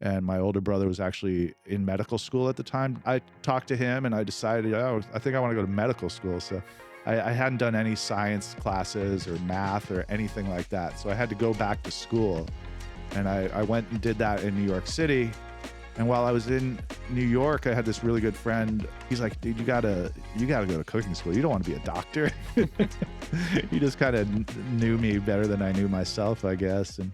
and my older brother was actually in medical school at the time. I talked to him and I decided, oh, I think I want to go to medical school. So I hadn't done any science classes or math or anything like that. So I had to go back to school, and I went and did that in New York City. And while I was in New York, I had this really good friend. He's like, dude, you gotta go to cooking school. You don't want to be a doctor. He just kind of knew me better than I knew myself, I guess. And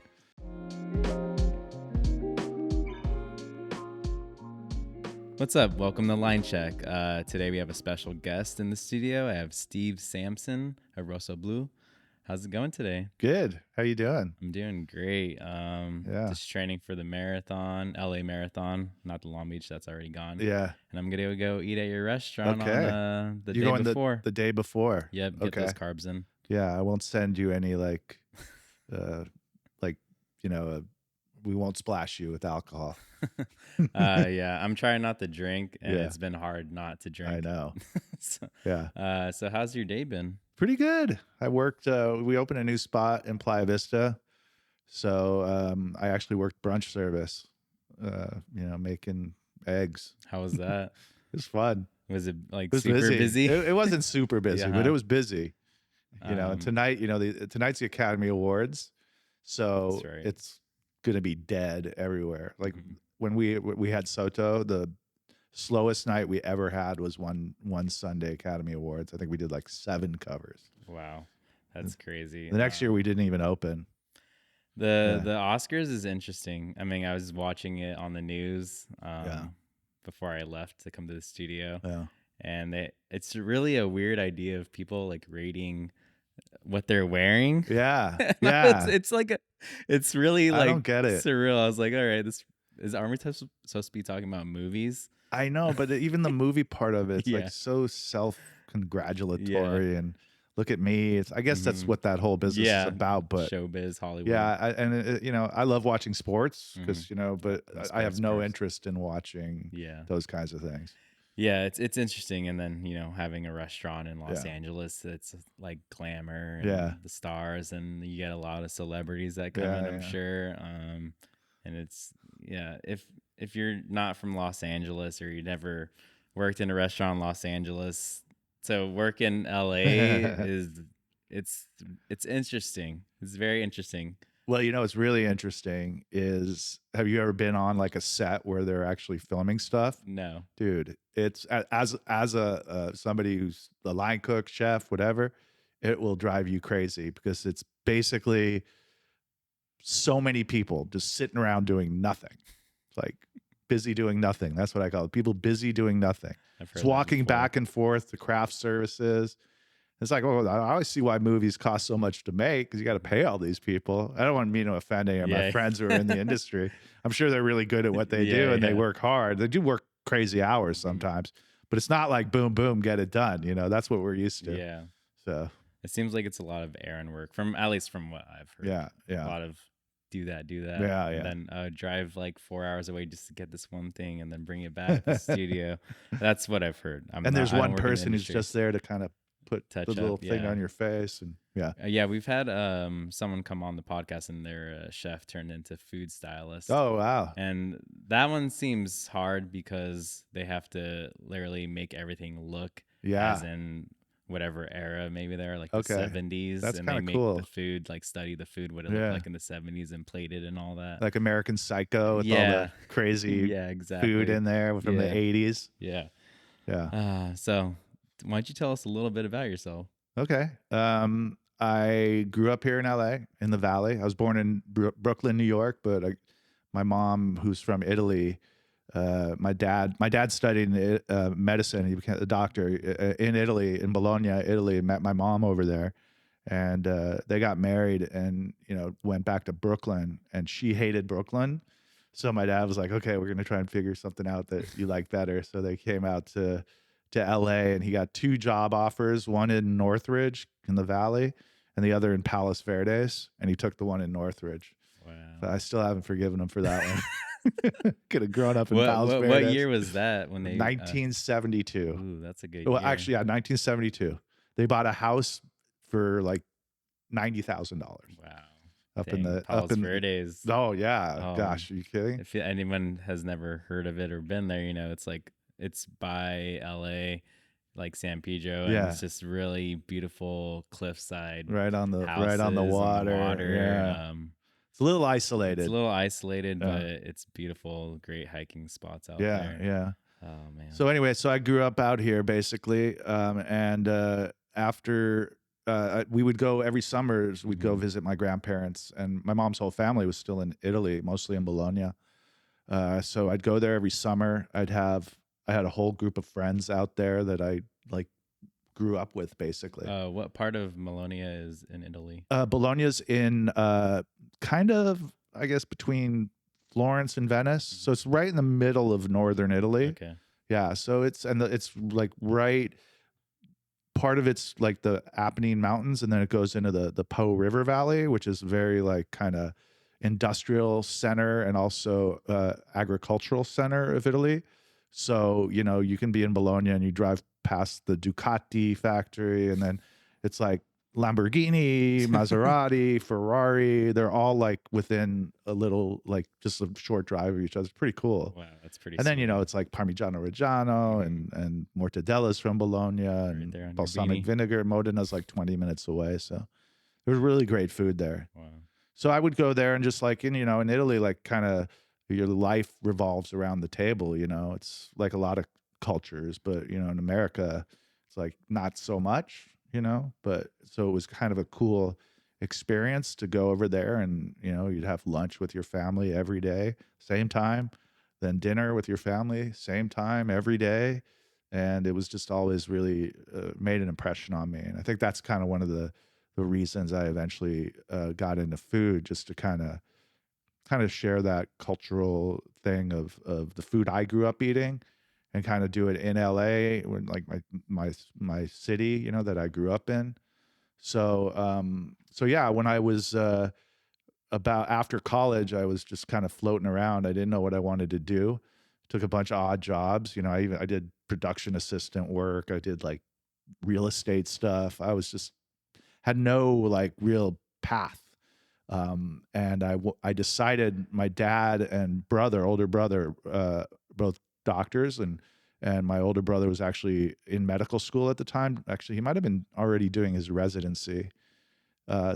What's up? Welcome to Line Check. Today we have a special guest in the studio. I have Steve Samson of Russo Blue. How's it going today? good. How you doing? I'm doing great. Just training for the marathon, LA marathon, not the Long Beach. That's already gone. Yeah. And I'm gonna go eat at your restaurant Okay. on the You're day going before. the day before. Yep. Get Okay. those carbs in. Yeah, I won't send you any we won't splash you with alcohol. Yeah, I'm trying not to drink, and Yeah. it's been hard not to drink. I know. So, Yeah. so how's your day been? Pretty good. I worked, we opened a new spot in Playa Vista. So I actually worked brunch service, making eggs. How was that? It was fun. Was it like It was super busy? It wasn't super busy, but Uh-huh. it was busy. And tonight, tonight's the Academy Awards. So That's right. it's going to be dead everywhere. Like Mhm. when we had Soto, the slowest night we ever had was one Sunday Academy Awards. I think we did like 7 covers. Wow, that's crazy. The next year we didn't even open. The Oscars is interesting. I mean, I was watching it on the news before I left to come to the studio, Yeah. and it's really a weird idea of people like rating what they're wearing. Yeah. Yeah. It's really I like don't get it. surreal. I was like, all right, are we supposed to be talking about movies? I know, but even the movie part of it's Yeah. like so self-congratulatory and look at me. I guess that's what that whole business is about. But showbiz, Hollywood. yeah, I love watching sports because but I have no sports. interest in watching those kinds of things. Yeah, it's interesting. And then, having a restaurant in Los Angeles, it's like glamour and the stars, and you get a lot of celebrities that come in, I'm sure. And it's, if you're not from Los Angeles or you never worked in a restaurant in Los Angeles, so work in LA it's interesting. It's very interesting. Well, what's really interesting is, have you ever been on like a set where they're actually filming stuff? No. Dude, it's as a somebody who's the line cook, chef, whatever, it will drive you crazy because it's basically so many people just sitting around doing nothing. It's like busy doing nothing. That's what I call it. People busy doing nothing. It's walking back and forth to craft services. It's like, oh, I always see why movies cost so much to make because you got to pay all these people. I don't want me to offend any of my friends who are in the industry. I'm sure they're really good at what they do and they work hard. They do work crazy hours sometimes, but it's not like boom, boom, get it done. That's what we're used to. Yeah. So it seems like it's a lot of errand work at least from what I've heard. Yeah. A lot of do that. Yeah. And then drive like 4 hours away just to get this one thing and then bring it back to the studio. That's what I've heard. There's one person who's just there to kind of put touch the little up, thing on your face. And we've had someone come on the podcast and their chef turned into food stylist. Oh, wow. And that one seems hard because they have to literally make everything look as in whatever era maybe they're like the 70s. That's and kind they of make cool. the food, like study the food, what it looked like in the 70s and plate it and all that. Like American Psycho with all the crazy food in there from the 80s. Yeah. Yeah. So why don't you tell us a little bit about yourself? Okay. I grew up here in LA in the Valley. I was born in Brooklyn, New York, but my mom, who's from Italy, my dad studied medicine. He became a doctor in Italy, in Bologna, Italy, and met my mom over there. And they got married and, went back to Brooklyn, and she hated Brooklyn. So my dad was like, okay, we're going to try and figure something out that you like better. So they came out to LA, and he got 2 job offers, one in Northridge in the Valley and the other in Palos Verdes. And he took the one in Northridge. Wow. But I still haven't forgiven him for that one. Could have grown up in Palos Verdes. What year was that when they? 1972. Ooh, that's a good Well, year. actually, 1972. They bought a house for like $90,000. Wow. up in Dang, the up Palos in. Verdes. Oh yeah, Oh, gosh, are you kidding? if anyone has never heard of it or been there, it's like it's by LA, like San Pedro, and Yeah, it's just really beautiful cliffside right on the houses on the water. water. Yeah, it's a little It's a isolated. little isolated, but Yeah, it's beautiful. Great hiking spots out yeah, there. yeah. Oh man. So anyway, so I grew up out here basically, and after we would go every summers, we'd go Hmm. visit my grandparents, and my mom's whole family was still in Italy, mostly in Bologna. So I'd go there every summer. I had a whole group of friends out there that I like grew up with basically. What part of Malonia is in Italy? Bologna's in kind of, I guess, between Florence and Venice, so Mhm. it's right in the middle of northern Italy. Okay. Yeah, so it's like right part of it's like the Apennine Mountains, and then it goes into the Po River Valley, which is very like kind of industrial center and also agricultural center of Italy. So you can be in Bologna and you drive past the Ducati factory, and then it's like Lamborghini, Maserati, Ferrari. They're all like within a little, like just a short drive of each other. It's pretty cool. Wow, that's pretty And then sweet. it's like Parmigiano Reggiano Hmm. and mortadellas from Bologna Right and there on your balsamic beanie. vinegar. Modena's like 20 minutes away, so there's really great food there. Wow. So I would go there and just like in Italy, like kind of your life revolves around the table. It's like a lot of cultures, but in America, it's like not so much. But so it was kind of a cool experience to go over there, and you'd have lunch with your family every day, same time, then dinner with your family, same time every day, and it was just always really made an impression on me. And I think that's kind of one of the reasons I eventually got into food, just to kind of share that cultural thing of the food I grew up eating, and kind of do it in LA, when like my city, that I grew up in. So yeah, when I was about after college, I was just kind of floating around. I didn't know what I wanted to do. Took a bunch of odd jobs. I did production assistant work. I did like real estate stuff. I was just had no like real path. And I decided, my dad and older brother, both doctors, and my older brother was actually in medical school at the time. Actually, he might have been already doing his residency.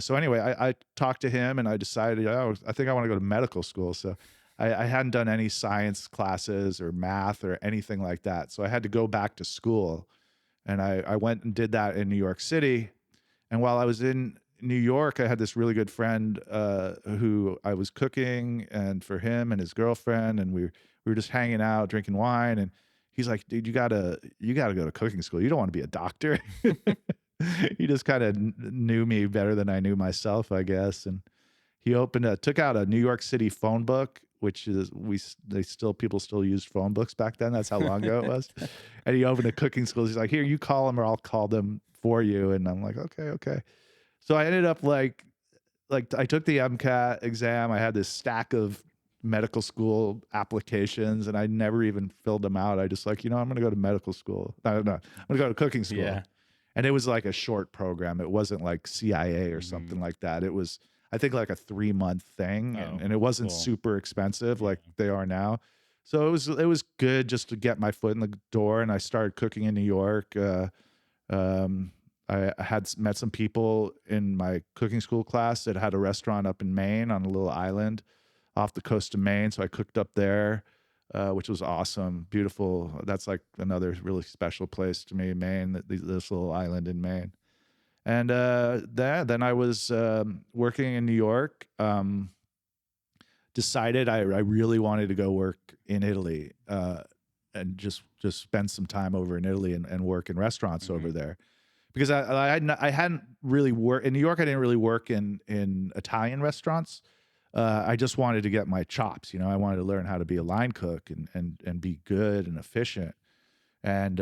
So anyway, I talked to him and I decided, oh, I think I want to go to medical school. So I hadn't done any science classes or math or anything like that. So I had to go back to school, and I went and did that in New York City. And while I was in New York, I had this really good friend who I was cooking and for him and his girlfriend, and we were just hanging out, drinking wine, and he's like, "Dude, you gotta go to cooking school. You don't want to be a doctor." He just kind of knew me better than I knew myself, I guess, and he took out a New York City phone book, which is people still used phone books back then. That's how long ago it was. And he opened a cooking school. He's like, "Here, you call them, or I'll call them for you." And I'm like, "Okay, okay." So I ended up like I took the MCAT exam. I had this stack of medical school applications, and I never even filled them out. I just like, I'm going to go to medical school. No, no, I'm going to go to cooking school. Yeah. And it was like a short program. It wasn't like CIA or Hmm. something like that. It was, I think, like a 3-month thing, Oh, and it wasn't cool. super expensive Yeah. like they are now. So it was good just to get my foot in the door, and I started cooking in New York. Um, I had met some people in my cooking school class that had a restaurant up in Maine, on a little island off the coast of Maine. So I cooked up there, which was awesome, beautiful. That's like another really special place to me, Maine, this little island in Maine. And then I was working in New York. Decided I really wanted to go work in Italy, and just spend some time over in Italy, and work in restaurants over Hmm. there, because I hadn't really worked in New York. I didn't really work in Italian restaurants. I just wanted to get my chops. I wanted to learn how to be a line cook, and be good and efficient. And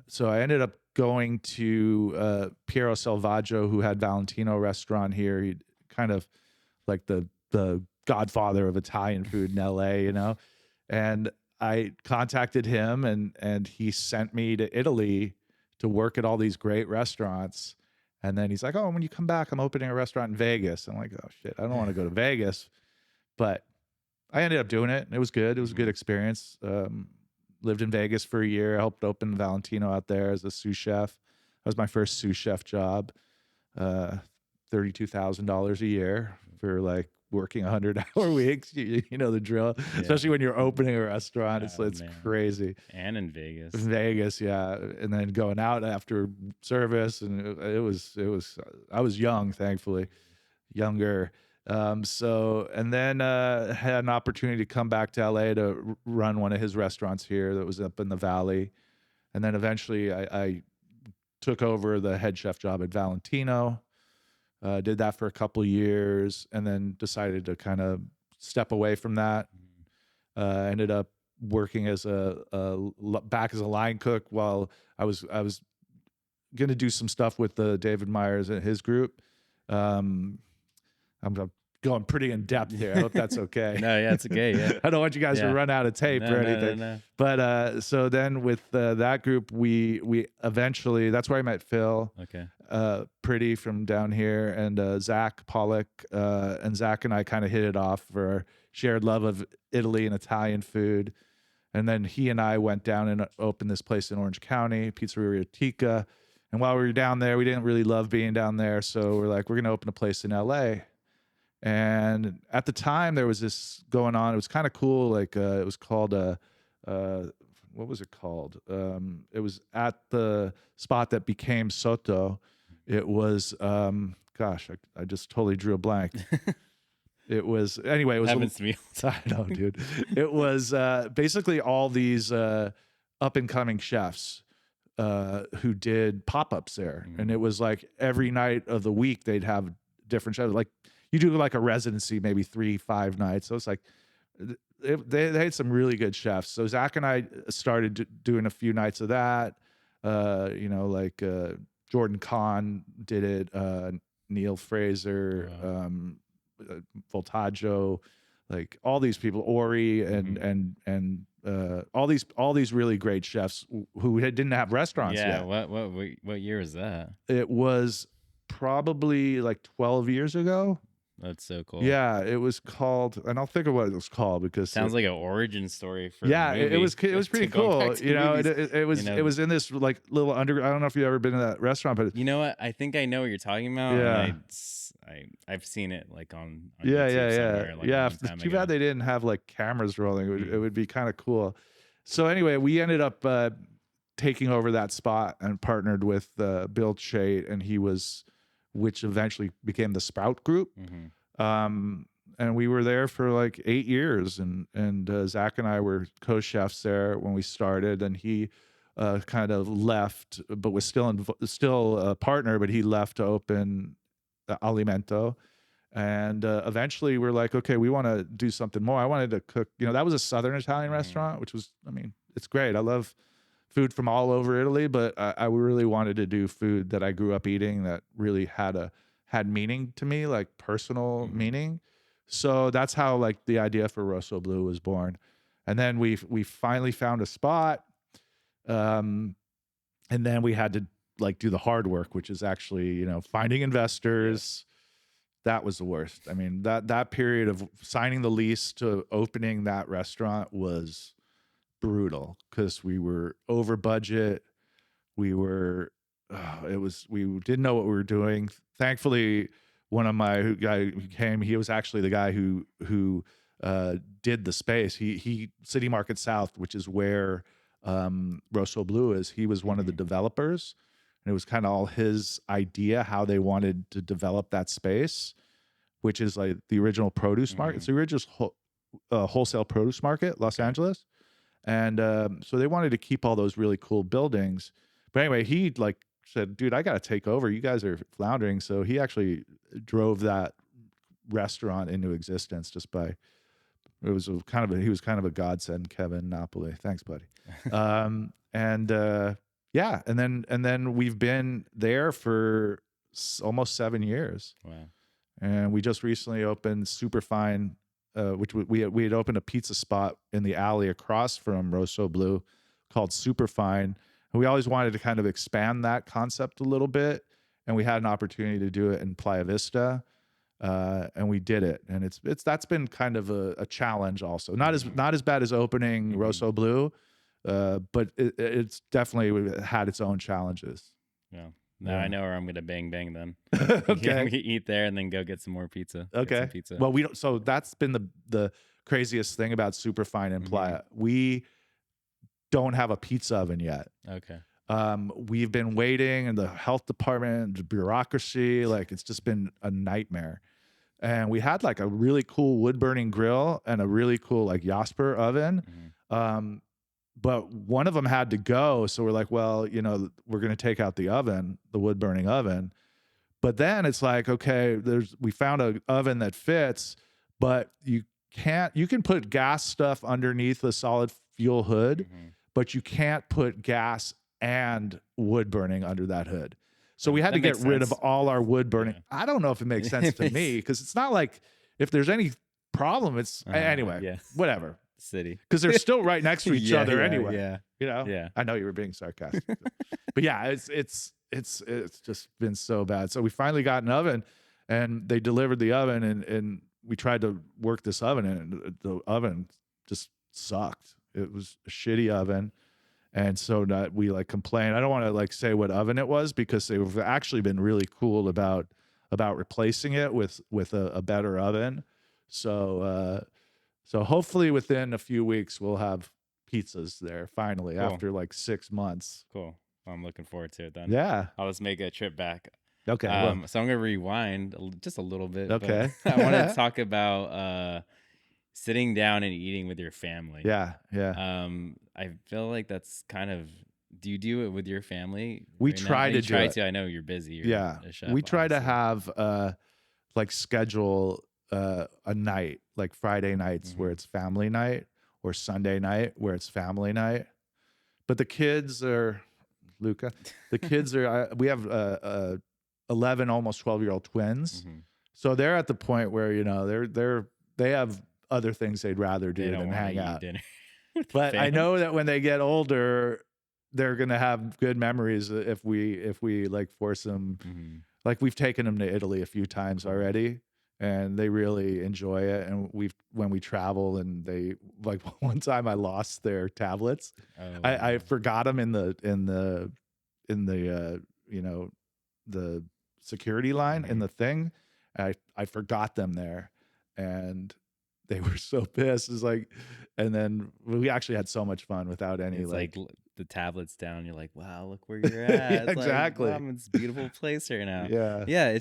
so I ended up going to Piero Selvaggio, who had Valentino restaurant here. He kind of like the godfather of Italian food in LA. And I contacted him, and he sent me to Italy to work at all these great restaurants. And then he's like, oh, when you come back, I'm opening a restaurant in Vegas. I'm like, oh shit, I don't want to go to Vegas. But I ended up doing it. It was good. It was a good experience. Lived in Vegas for a year. I helped open Valentino out there as a sous chef. That was my first sous chef job. $32,000 a year for like working 100-hour weeks. You know the drill, especially when you're opening a restaurant. It's crazy. And in Vegas. Vegas, yeah. And then going out after service, and it was. I was young, thankfully, younger. So, and then had an opportunity to come back to LA to run one of his restaurants here that was up in the Valley. And then eventually I took over the head chef job at Valentino, did that for a couple of years, and then decided to kind of step away from that. Ended up working as back as a line cook while I was going to do some stuff with David Myers and his group. I'm going pretty in depth here. I hope that's okay. No, yeah, it's okay. Yeah. I don't want you guys to run out of tape or anything. No. But so then with that group, we eventually, that's where I met Phil. Okay. Pretty from down here, and Zach Pollock, and Zach and I kind of hit it off for our shared love of Italy and Italian food. And then he and I went down and opened this place in Orange County, Pizzeria Tica. And while we were down there, we didn't really love being down there. So we're like, we're going to open a place in LA. And at the time there was this going on. It was kind of cool. Like, it was called, what was it called? It was at the spot that became Soto. It was, gosh, I just totally drew a blank. It was, anyway, it was, happens to me. I know, dude. It was basically all these up and coming chefs who did pop-ups there. And it was like every night of the week they'd have different chefs. Like, you do like a residency, maybe 3-5 nights. So it's like, they had some really good chefs. So Zach and I started doing a few nights of that. Like Jordan Kahn did it, Neil Fraser, Voltaggio, like all these people, Ori, and all these really great chefs who didn't have restaurants yet. What year was that? It was probably like 12 years ago. That's so cool. Yeah, it was called, and I'll think of what it was called because sounds like an origin story for it was pretty cool. You know, it was in this like little under. I don't know if you've ever been to that restaurant, but you know what? I think I know what you're talking about. Yeah, I've seen it like on YouTube like too bad they didn't have like cameras rolling. It would be kind of cool. So anyway, we ended up taking over that spot and partnered with Bill Chait, and which eventually became the Sprout Group. And we were there for like 8 years, and Zach and I were co-chefs there when we started, and he kind of left, but was still a partner, but he left to open Alimento. And eventually we're like, okay, we want to do something more. I wanted to cook, that was a Southern Italian restaurant, which was, it's great. I love food from all over Italy, but I really wanted to do food that I grew up eating that really had meaning to me, like personal meaning. So that's how like the idea for Russo Blue was born. And then we finally found a spot. And then we had to like do the hard work, which is actually, finding investors. That was the worst. That period of signing the lease to opening that restaurant was brutal because we were over budget. We didn't know what we were doing. Thankfully, one of my guy who came, he was actually the guy who did the space. He City Market South, which is where Russo Blue is. He was one of the developers, and it was kind of all his idea how they wanted to develop that space, which is like the original produce market. It's the original wholesale produce market, Los Angeles. And so they wanted to keep all those really cool buildings. But anyway, he like said, dude, I got to take over. You guys are floundering. So he actually drove that restaurant into existence just by, he was kind of a godsend, Kevin Napoli. Thanks, buddy. And then we've been there for almost 7 years. Wow. And we just recently opened Superfine, which we had opened a pizza spot in the alley across from Russo Blue called Superfine. And we always wanted to kind of expand that concept a little bit and we had an opportunity to do it in Playa Vista, and we did it. And that's been kind of a challenge also. Not as bad as opening Russo Blue, but it's definitely had its own challenges. Yeah. Now I know where I'm gonna bang then. Okay. We eat there and then go get some more pizza. Okay. Get some pizza. Well, we don't. So that's been the craziest thing about Superfine and Playa. We don't have a pizza oven yet. Okay. We've been waiting in the health department, the bureaucracy, like it's just been a nightmare. And we had like a really cool wood burning grill and a really cool like Jasper oven. But one of them had to go. So we're like, well, you know, we're going to take out the oven, the wood burning oven. But then it's like, okay, we found an oven that fits, but you can put gas stuff underneath the solid fuel hood, but you can't put gas and wood burning under that hood. So we had to get rid of all our wood burning. Yeah. I don't know if it makes sense to me, because it's not like if there's any problem, it's anyway, whatever. City, because they're still right next to each other anyway. Yeah, you know. Yeah, I know you were being sarcastic, but yeah, it's just been so bad. So we finally got an oven, and they delivered the oven, and we tried to work this oven, and the oven just sucked. It was a shitty oven. And so that we like complained. I don't want to like say what oven it was, because they've actually been really cool about replacing it with a better oven. So so hopefully within a few weeks we'll have pizzas there finally, after like 6 months. Cool. Well, I'm looking forward to it then. Yeah. I'll just make a trip back. Okay. So I'm gonna rewind just a little bit. Okay. I want to talk about sitting down and eating with your family. Yeah. Yeah. I feel like that's kind of. Do you do it with your family? We try to do it. I know you're busy. You're a chef, we try to have like schedule a night, like Friday nights where it's family night, or Sunday night where it's family night. But the kids are Luca. The kids are. We have 11, almost 12-year-old twins, so they're at the point where, you know, they have other things they'd rather do than hang out. But I know that when they get older, they're gonna have good memories if we like force them. Like we've taken them to Italy a few times already, and they really enjoy it. And when we travel, and they like one time I lost their tablets. I forgot them in the you know, the security line in the thing. I forgot them there, and they were so pissed. It's like, and then we actually had so much fun without any like the tablets down. You're like, wow, look where you're at. Yeah, exactly. Like, wow, it's a beautiful place right now. Yeah.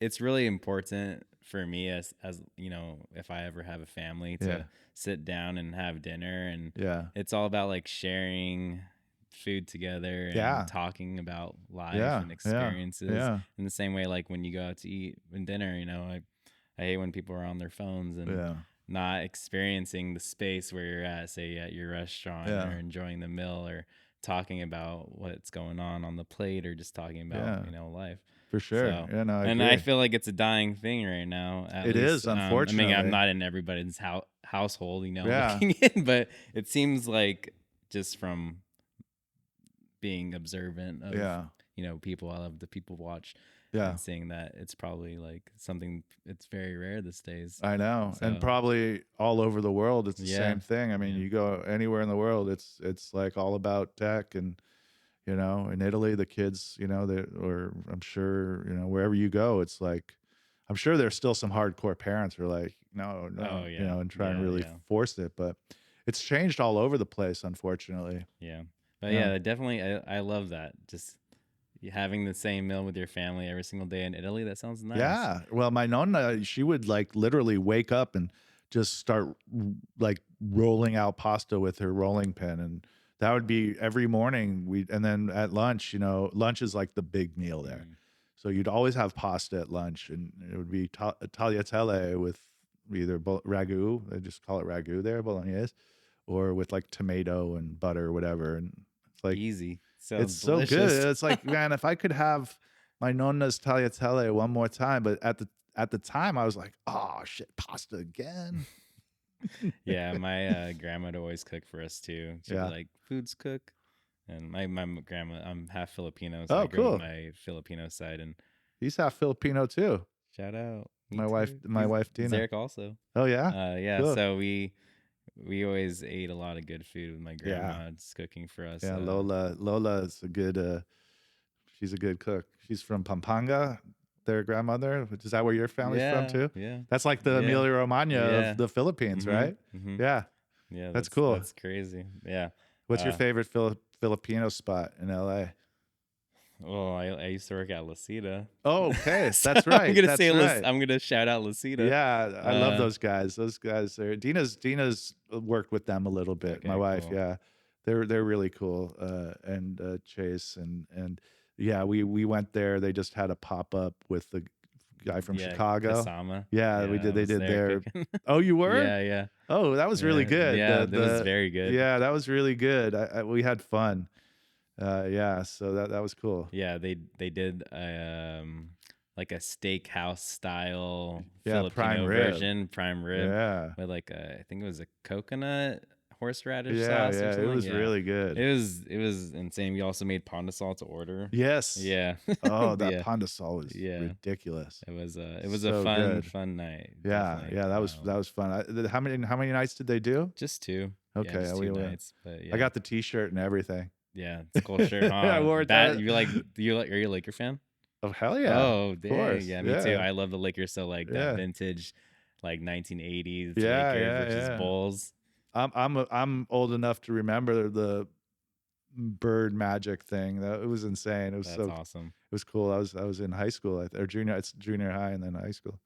It's really important for me as you know, if I ever have a family, to sit down and have dinner, and it's all about like sharing food together and talking about life and experiences. In the same way, like when you go out to eat and dinner, you know, I hate when people are on their phones and not experiencing the space where you're at, say at your restaurant, or enjoying the meal, or talking about what's going on the plate, or just talking about, you know, life. For sure. So, I and I feel like it's a dying thing right now. It is, unfortunately. I mean, I'm not in everybody's household, you know, looking in, but it seems like, just from being observant of, you know, people, I love the people watch. And seeing that it's probably like something, it's very rare these days. I know. So, and probably all over the world it's the same thing. I mean, you go anywhere in the world, it's like all about tech. And you know, in Italy, the kids, you know, or I'm sure, you know, wherever you go, it's like, I'm sure there's still some hardcore parents who are like, no, you know, and try and really force it. But it's changed all over the place, unfortunately. Yeah. But definitely, I love that. Just having the same meal with your family every single day in Italy. That sounds nice. Yeah. Well, my nonna, she would like literally wake up and just start like rolling out pasta with her rolling pin. And that would be every morning. And then at lunch, you know, lunch is like the big meal there. So you'd always have pasta at lunch, and it would be tagliatelle with either ragu, they just call it ragu there, bolognese, or with like tomato and butter or whatever. And it's like easy. It's delicious. So good. It's like, man, if I could have my nonna's tagliatelle one more time. But at the time I was like, oh shit, pasta again. Yeah, my grandma would always cook for us too. She'd be like, food's cook. And my grandma, I'm half Filipino, so I Oh, grew up with cool. my Filipino side. And He's half Filipino too. shout out, me My wife, too. my wife He's Tina. Eric also. Oh yeah, Yeah. cool. So we always ate a lot of good food with my Yeah, grandma just cooking for us. yeah. Lola is a good. She's a good cook. She's from Pampanga. Their grandmother. Is that where your family's from Yeah, too? yeah, That's like the yeah, Emilia Romagna of yeah. the Philippines, Mm-hmm. right? Mm-hmm. Yeah, Yeah, that's cool. that's crazy. Yeah. What's your favorite Filipino spot in LA? Well, I used to work at La Cita. Oh, okay, So that's I'm right. gonna That's say right. I'm gonna shout out La Cita. Yeah, I love those guys. Those guys are Dina's worked with them a little bit. My Okay, wife, cool. yeah. They're really cool. And Chase and yeah, we went there. They just had a pop-up with the guy from Yeah, Chicago. Kasama. Yeah, we Yeah, I did they was did there their cooking. Oh, you were? Yeah, yeah, Oh, that was really good. yeah. That was very good. Yeah, that was really good. We had fun. Yeah, so that was cool. Yeah, they did like a steakhouse style Yeah, prime Filipino rib. version, prime rib, Yeah. with like I think it was a coconut horseradish Yeah, sauce or yeah, it something. was Yeah, really good. it was insane. We also made pandesal to order. Yes. Yeah, Oh, that yeah, pandesal was yeah. ridiculous. It was a So good. fun night. Yeah, Definitely. yeah, that was fun. How many nights did they do? Just two. Yeah, Okay, just two nights. But I yeah, got the T-shirt and everything. yeah, it's a cool shirt, I huh? wore it Bat, down. are you a Laker fan? Oh hell yeah, Oh, of dang. course. Yeah, me too. Yeah, I love the Lakers. So like that yeah, vintage, like 1980s yeah, Lakers yeah, versus yeah. Bulls. I'm old enough to remember the bird magic thing. That it was insane. It was That's so awesome. it was cool. I was in high school or junior. It's junior high and then high school.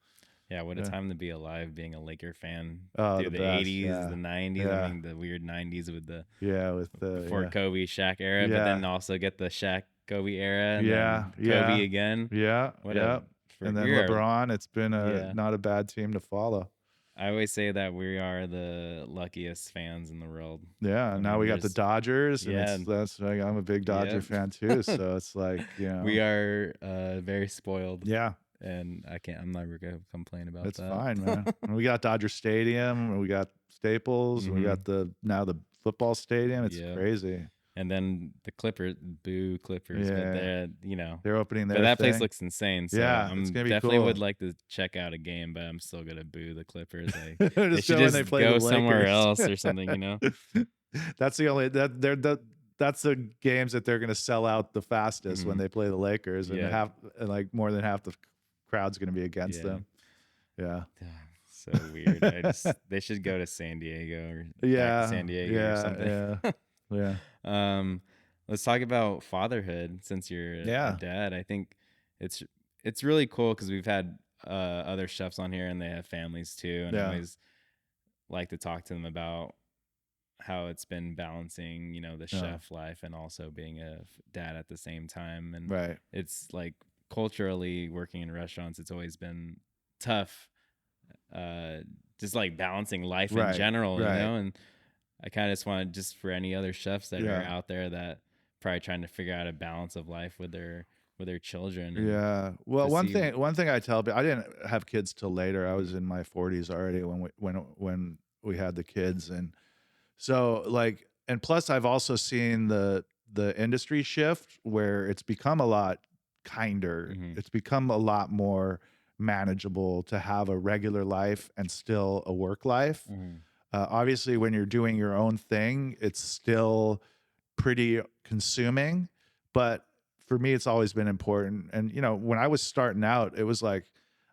Yeah, what a Yeah. time to be alive being a Laker fan Oh, through the the best. 80s, Yeah. the 90s. I Yeah. mean, the weird 90s with the Yeah. With before yeah. Kobe, Shaq era, but Yeah. then also get the Shaq Kobe era and Yeah. then Kobe Yeah. again. Yeah. What Yeah. a And then we are, LeBron. It's been yeah. not a bad team to follow. I always say that we are the luckiest fans in the world. Yeah. I Now mean, we got the Dodgers, and yeah, that's like I'm a big Dodger yep. fan too. So it's like We are very spoiled. Yeah. And I'm never gonna complain about It's that. fine, man. And we got Dodger Stadium, and we got Staples, and we got now the football stadium. It's crazy. And then the Clippers, boo Clippers, but they're opening their but that place thing. looks insane. So Yeah, I'm it's gonna be definitely cool. would like to check out a game, but I'm still gonna boo the Clippers. Like Just they should go when they just play go the somewhere Lakers. else or something, you know? That's the only that's the games that they're gonna sell out the fastest when they play the Lakers, and like more than half the crowd's gonna be against them. Yeah. So weird. They should go to San Diego or back to San Diego or something. Yeah. Let's talk about fatherhood since you're a dad. I think it's really cool because we've had other chefs on here and they have families too, and I always like to talk to them about how it's been balancing, the chef life and also being a dad at the same time. And it's like culturally working in restaurants, it's always been tough, just like balancing life in general, you know. And I kind of just want just for any other chefs that are out there that probably trying to figure out a balance of life with their children. Yeah. Well, one thing I tell people, I didn't have kids till later. I was in my 40s already when we had the kids, and so like, and plus I've also seen the industry shift where it's become a lot kinder. It's become a lot more manageable to have a regular life and still a work life. Obviously, when you're doing your own thing, it's still pretty consuming, but for me, it's always been important. And when I was starting out, it was like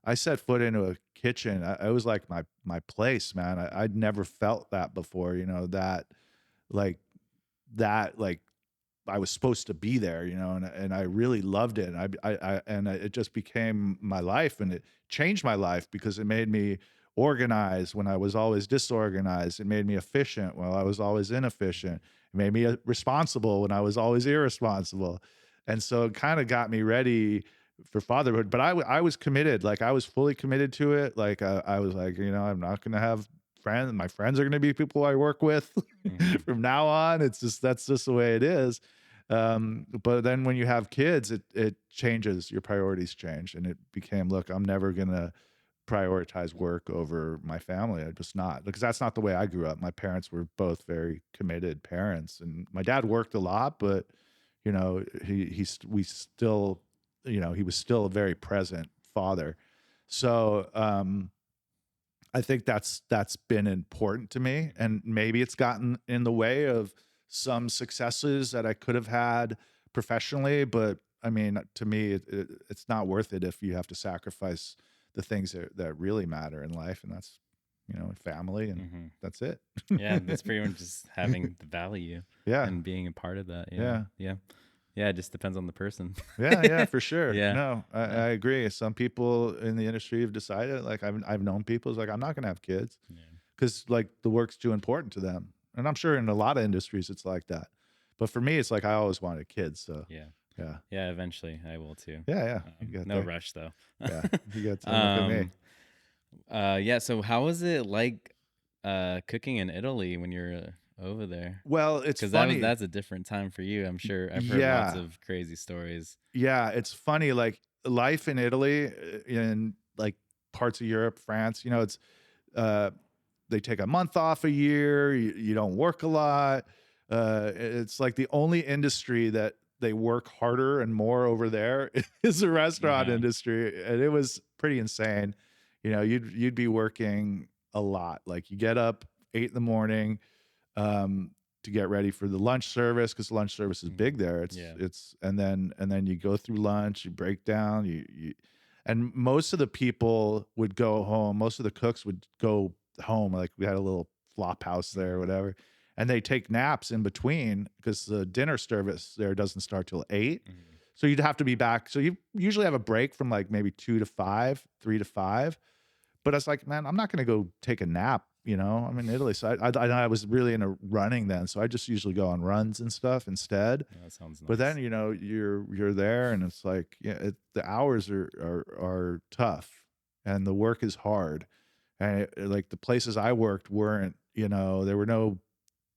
I set foot into a kitchen. It was like my place, man. I'd never felt that before. That I was supposed to be there, and I really loved it. And it just became my life, and it changed my life because it made me organized when I was always disorganized. It made me efficient while I was always inefficient. It made me responsible when I was always irresponsible. And so it kind of got me ready for fatherhood. But I was committed. Like I was fully committed to it. Like I was like, I'm not going to have friends. My friends are going to be people I work with from now on. That's just the way it is. But then when you have kids, it changes. Your priorities change, and it became, look, I'm never going to prioritize work over my family. I just not, because that's not the way I grew up. My parents were both very committed parents, and my dad worked a lot, but you know, we still, you know, he was still a very present father. So, I think that's been important to me, and maybe it's gotten in the way of some successes that I could have had professionally. But I mean, to me, it's not worth it if you have to sacrifice the things that really matter in life, and that's, you know, family, and Mm-hmm. that's it. Yeah, that's pretty much just having the value Yeah, and being a part of that. Yeah, yeah. yeah, yeah. It just depends on the person. Yeah, yeah, for sure. Yeah, No, yeah, I agree. Some people in the industry have decided, like I've known people, it's like, I'm not gonna have kids yeah, because like the work's too important to them. And I'm sure in a lot of industries it's like that. But for me, it's like I always wanted kids. So yeah, yeah. yeah. Eventually, I will too. Yeah, yeah. You get No there. rush though. Yeah. You get to look at me. um, yeah. So, how was it like cooking in Italy when you're over there? Well, it's Because funny. that's a different time for you. I'm sure. I've heard lots Yeah. of crazy stories. Yeah. It's funny. Like life in Italy, in like parts of Europe, France, you know, it's uh they take a month off a year. You don't work a lot. It's like the only industry that they work harder and more over there is the restaurant Uh-huh. industry, and it was pretty insane. You know, you'd be working a lot. Like you get up 8 in the morning, um, to get ready for the lunch service because lunch service is Hmm. big there. Yeah. It's and then you go through lunch, you break down, you and most of the people would go home. Most of the cooks would go home. Like we had a little flop house there or Hmm. whatever, and they take naps in between because the dinner service there doesn't start till 8. Hmm. So you'd have to be back. So you usually have a break from like maybe 2 to 5, 3 to 5. But I was like, man, I'm not going to go take a nap. You know, I'm in Italy, so I was really into running then, so I just usually go on runs and stuff instead. Yeah, that sounds But then nice. you know you're there, and it's like, yeah, the hours are tough, and the work is hard, and like the places I worked weren't, you know, there were no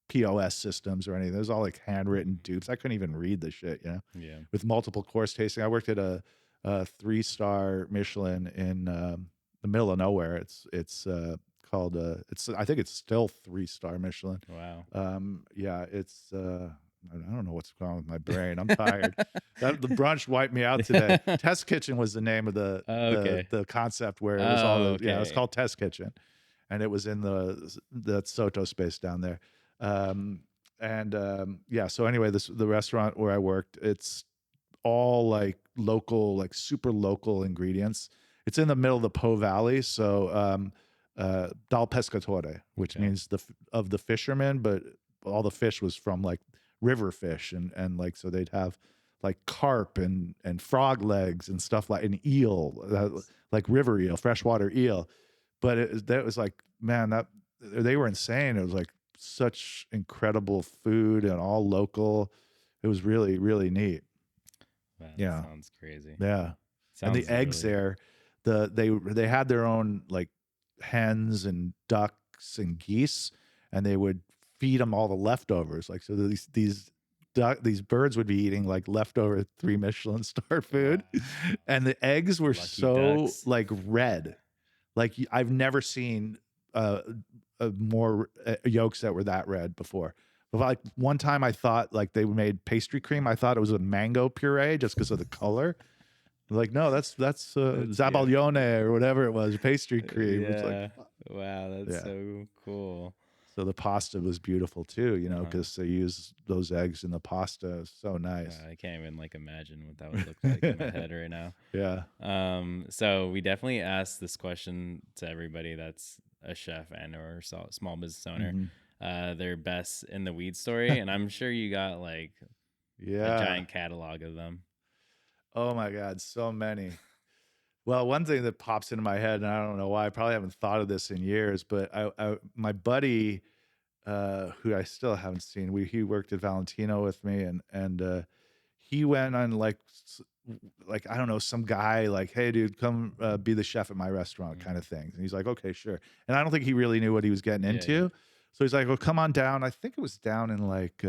POS systems or anything. It was all like handwritten dupes. I couldn't even read the shit, you know, Yeah. with multiple course tasting. I worked at a 3-star Michelin in the middle of nowhere. It's called it's I think it's still 3-star Michelin. Wow. Yeah, it's I don't know what's wrong with my brain. I'm tired. That the brunch wiped me out today. Test Kitchen was the name of Okay. the concept where it was all Oh, the, yeah, it's okay. called Test Kitchen, and it was in the Soto space down there. Um, yeah, so anyway, the restaurant where I worked, it's all like local, like super local ingredients. It's in the middle of the Po Valley, so dal pescatore, which Okay. means of the fishermen, but all the fish was from like river fish, and like so they'd have like carp and frog legs and stuff like an eel, Nice. like river eel, freshwater eel. But that was like, man, that they were insane. It was like such incredible food and all local. It was really, really neat. Wow, that Yeah. sounds crazy. Yeah. And the Sounds eggs really. there, they had their own like hens and ducks and geese, and they would feed them all the leftovers. Like so these birds would be eating like leftover 3 Michelin star food. Wow. And the eggs were Lucky so ducks. like red. Like I've never seen more yolks that were that red before. But like one time I thought like they made pastry cream. I thought it was a mango puree just because of the color. Like, no, that's That's yeah. Zabaglione or whatever it was, pastry cream. It's like, Yeah. Wow, that's yeah. so cool. So the pasta was beautiful too, you know, Uh-huh. because they use those eggs in the pasta. It's so Wow, nice. I can't even like imagine what that would look like in my head right now. Yeah. So we definitely ask this question to everybody that's a chef and or small business owner, Mhm. their best in the weed story, and I'm sure you got like a Yeah. giant catalog of them. Oh my God, so many. Well, one thing that pops into my head, and I don't know why, I probably haven't thought of this in years, but my buddy, who I still haven't seen, he worked at Valentino with me, and he went on like like I don't know, some guy like, hey dude, come be the chef at my restaurant kind Mhm. of thing. And he's like, okay, sure. And I don't think he really knew what he was getting Yeah, yeah. into. So he's like, well, come on down. I think it was down in like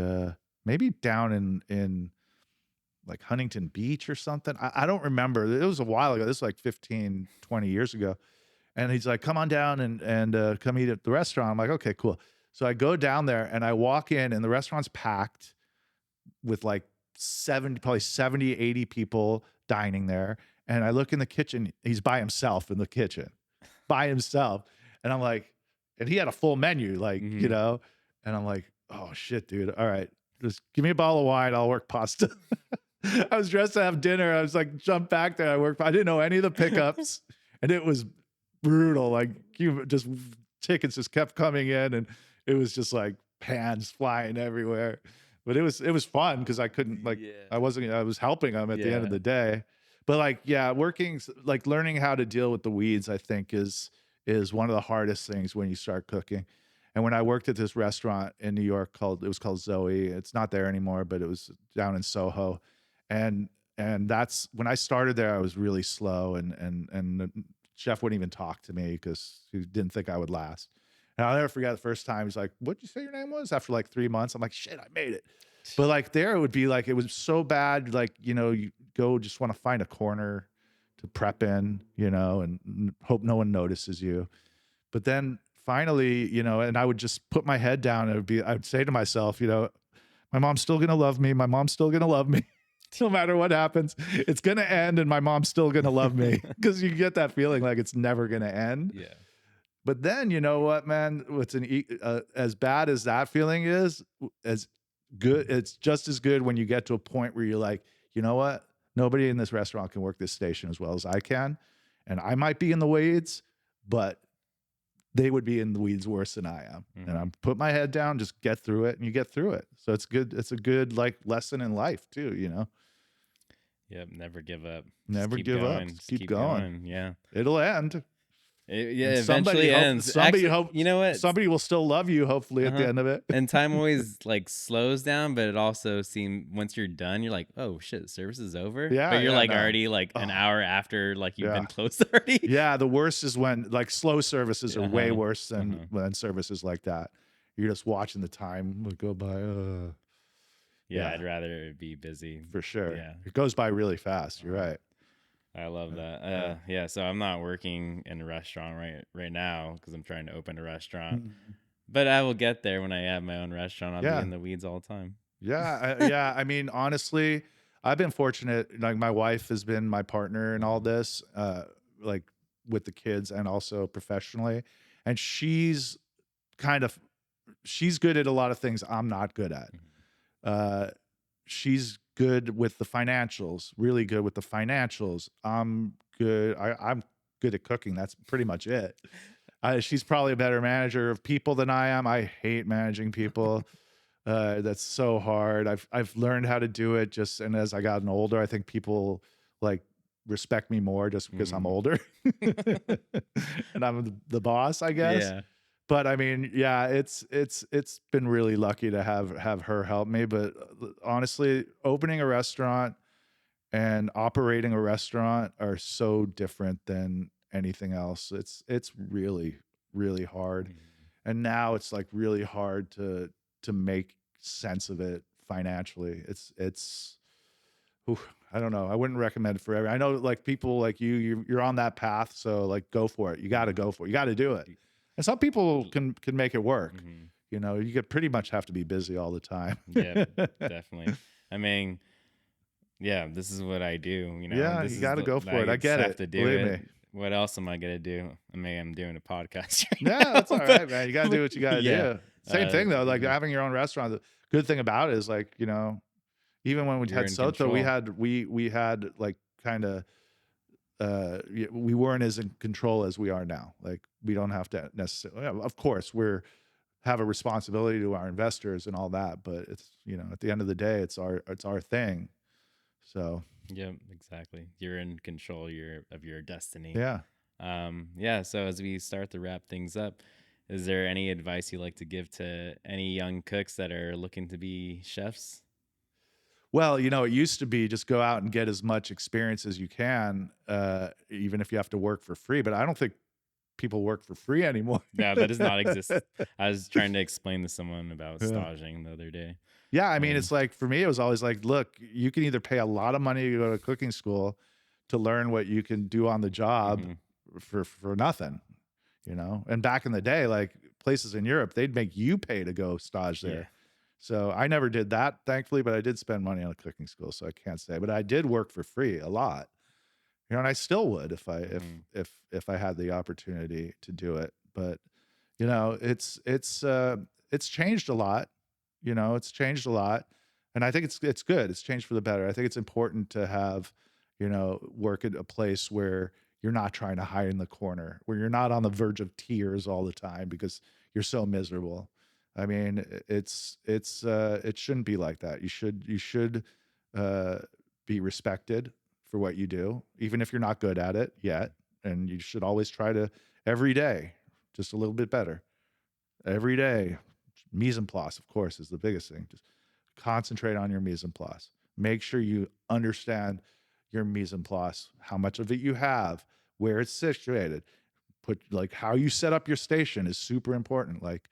maybe down in like Huntington Beach or something. I don't remember. It was a while ago. This was like 15, 20 years ago. And he's like, come on down and come eat at the restaurant. I'm like, okay, cool. So I go down there and I walk in and the restaurant's packed with like 70, probably 70, 80 people dining there. And I look in the kitchen, he's by himself in the kitchen, by himself. And I'm like, and he had a full menu, like, you know, and I'm like, oh shit, dude. All right, just give me a bottle of wine. I'll work pasta. I was dressed to have dinner. I was like, jump back there. I didn't know any of the pickups and it was brutal. Like tickets just kept coming in and it was just like pans flying everywhere. But it was fun because I couldn't I was helping them at the end of the day. But like, yeah, like learning how to deal with the weeds, I think is one of the hardest things when you start cooking. And when I worked at this restaurant in New York it was called Zoe. It's not there anymore, but it was down in Soho. And that's when I started there, I was really slow and the chef wouldn't even talk to me because he didn't think I would last. And I'll never forget the first time he's like, what'd you say your name was? After like 3 months, I'm like, shit, I made it. But like there it would be like, it was so bad. Like, you know, you just want to find a corner to prep in, you know, and hope no one notices you. But then finally, you know, and I would just put my head down and I would say to myself, you know, my mom's still going to love me. My mom's still going to love me. No matter what happens, it's going to end and my mom's still going to love me because you get that feeling like it's never going to end. Yeah. But then, you know what, man, as bad as that feeling is, as good, it's just as good when you get to a point where you're like, you know what, nobody in this restaurant can work this station as well as I can. And I might be in the weeds, but they would be in the weeds worse than I am. And I'm put my head down, just get through it and you get through it. So it's good. It's a good like lesson in life too, you know? Yep. Never give up. Never give up. Keep going. Yeah. It'll end. It eventually ends. You know what? Somebody will still love you, hopefully, at the end of it. And time always like slows down, but it also seems once you're done, you're like, oh shit, service is over. Yeah, but you're already like an hour after like you've been closed already. Yeah, the worst is when like slow services are way worse than when services like that. You're just watching the time go by. Yeah, I'd rather be busy for sure. Yeah, it goes by really fast. You're right. I love that. Yeah, so I'm not working in a restaurant right now because I'm trying to open a restaurant. But I will get there when I have my own restaurant. I'll be in the weeds all the time. Yeah, I mean, honestly, I've been fortunate. Like my wife has been my partner in all this, like with the kids and also professionally. And she's good at a lot of things I'm not good at. She's good with the financials, really good with the financials. I'm good. I'm good at cooking. That's pretty much it. She's probably a better manager of people than I am. I hate managing people. That's so hard. I've learned how to do it and as I gotten older, I think people like respect me more just because I'm older and I'm the boss, I guess. Yeah. But I mean, yeah, it's been really lucky to have her help me. But honestly, opening a restaurant and operating a restaurant are so different than anything else. It's really, really hard. And now it's like really hard to make sense of it financially. I don't know. I wouldn't recommend it for everyone. I know like people like you're on that path. So like, go for it. You got to go for it. You got to do it. And some people can make it work. You know, you could pretty much have to be busy all the time. Yeah, definitely. I mean, yeah, this is what I do. You know, yeah, you got to go for it. I get it. To do Believe it. me. What else am I gonna do? I mean, I'm doing a podcast. Right yeah, now, that's all right, man. You got to do what you got to do. Same thing though. Like having your own restaurant. The good thing about it is like, you know, even when we had Soto, we had like kind of. We weren't as in control as we are now. Like we don't have to necessarily, of course have a responsibility to our investors and all that, but it's, you know, at the end of the day, it's our thing. So yeah, exactly. You're in control of your destiny. Yeah. Yeah. So as we start to wrap things up, is there any advice you like to give to any young cooks that are looking to be chefs? Well, you know, it used to be just go out and get as much experience as you can, even if you have to work for free. But I don't think people work for free anymore. No, that does not exist. I was trying to explain to someone about staging the other day. Yeah, I mean, it's like, for me, it was always like, look, you can either pay a lot of money to go to cooking school to learn what you can do on the job for nothing. you know? And back in the day, like places in Europe, they'd make you pay to go stage there. Yeah. So I never did that, thankfully, but I did spend money on a cooking school, so I can't say. But I did work for free a lot, you know, and I still would if I if I had the opportunity to do it. But you know, it's changed a lot. You know, it's changed a lot, and I think it's good. It's changed for the better. I think it's important to have, you know, work at a place where you're not trying to hide in the corner, where you're not on the verge of tears all the time because you're so miserable. I mean, it shouldn't be like that. You should uh, be respected for what you do, even if you're not good at it yet, and you should always try to every day just a little bit better every day. Mise en place, of course, is the biggest thing. Just concentrate on your mise en place. Make sure you understand your mise en place, how much of it you have, where it's situated. Put like how you set up your station is super important. Like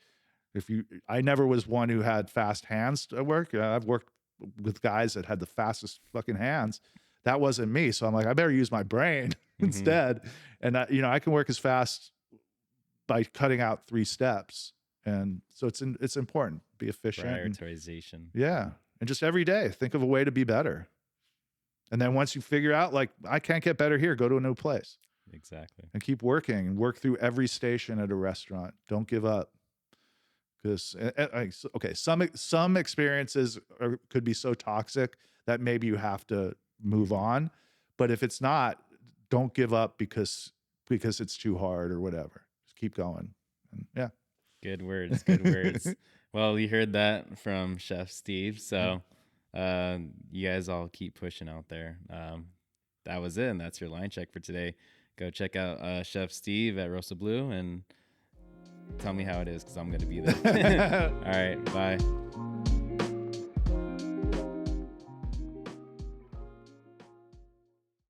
if you, I never was one who had fast hands at work. I've worked with guys that had the fastest fucking hands. That wasn't me. So I'm like, I better use my brain instead. And you know, I can work as fast by cutting out 3 steps. And so it's important. Be efficient. Prioritization. Yeah. And just every day, think of a way to be better. And then once you figure out, like, I can't get better here, go to a new place. Exactly. And keep working and work through every station at a restaurant. Don't give up. Because, okay, some experiences could be so toxic that maybe you have to move on. But if it's not, don't give up because it's too hard or whatever. Just keep going. And yeah. Good words. Good words. Well, you heard that from Chef Steve. So you guys all keep pushing out there. That was it. And that's your line check for today. Go check out Chef Steve at Rossoblu and tell me how it is because I'm going to be there. All right. Bye.